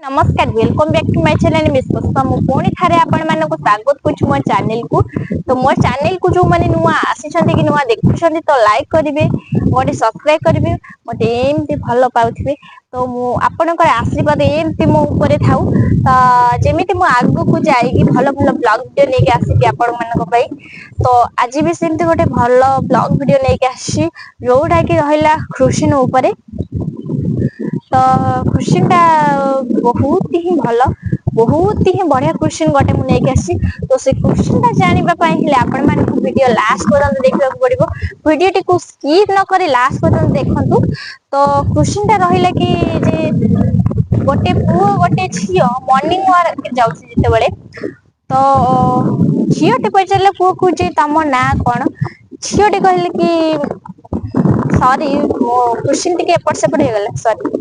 नमस्कार welcome back to my channel Pushpa मु पुणी थारे आपण मानको स्वागत करछु मोर चैनल को। तो मोर चैनल को जो माने नुआ आसीछन्ती कि नुआ देखुछन्ती तो लाइक करिवे गोटे सब्सक्राइब करिवे मते एमती भलो पाउथिबे। तो मु आपनकर आशीर्वाद एमती मो ऊपर थाउ तो जेमिति मु आगु को जाईकी भलो भलो ब्लॉग वीडियो नेके आसीबी आपण मानको पई। तो आज भी सेमती गोटे भलो ब्लॉग वीडियो नेके आसी जोडा कि रहिला कृषि ऊपर। तो क्वेश्चन टा बहुत ही भलो बहुत ही बढ़िया क्वेश्चन गोटे मुझे नहीं आसी। तो से क्वेश्चन टा जानबा पई हेले आपण माने वीडियो लास्ट पर्यंत देखिबा पड़िबो। वीडियो टी को स्किप न करी लास्ट पर्यंत देखंतु। तो क्वेश्चन टा रहिला कि जे गोटे पुओ गोटे झियो मॉर्निंग वॉक जाउछि जते बेले तो झियो टे पचले पुओ को जे तम ना कोन झियो टे कहले कि सॉरी मो क्वेश्चन टिके एपट सेपट हो गला सॉरी।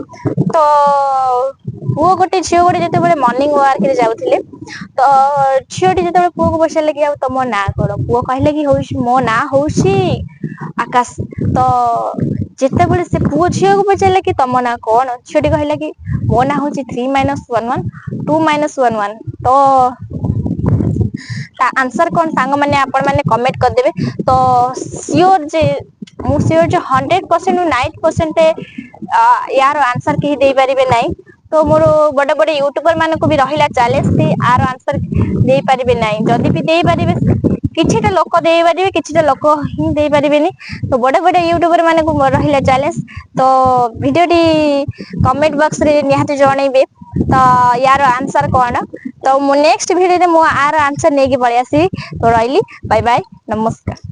तो पुओ गोटे झियो गोटे जते बेले मॉर्निंग वॉक रे जाउथिले तो झियोटी जते बेले पुओ को पछले कि तम ना कोन पुओ कहले कि होउछि मो ना होउछि आकाश। तो जते बेले से पुओ झियो को पछले कि तम ना कोन झियोटी कहले कि मो ना होउछि 3 - 11 2 - 11 तो ता आंसर कोन सांग माने आपण माने कमेंट कर देबे। तो श्योर जे मु श्योर जे 100% 90% यार आंसर के दे परिबे नाही। तो मोर बड़े बड़े यूट्यूबर मान को भी रहिला चैलेंज से आर आंसर दे परिबे नाही। जदी भी दे परिबे किछिटा लोक दे परिबे किछिटा लोक ही दे परिबेनी। तो बड़े बड़े यूट्यूबर मान को रहिला चैलेंज। तो वीडियो टी कमेंट बॉक्स रे निहाते जणैबे तो यार आंसर कोन। तो मु नेक्स्ट वीडियो रे मु आर आंसर नेकी पळि आसी। तो रहिली बाय बाय नमस्कार।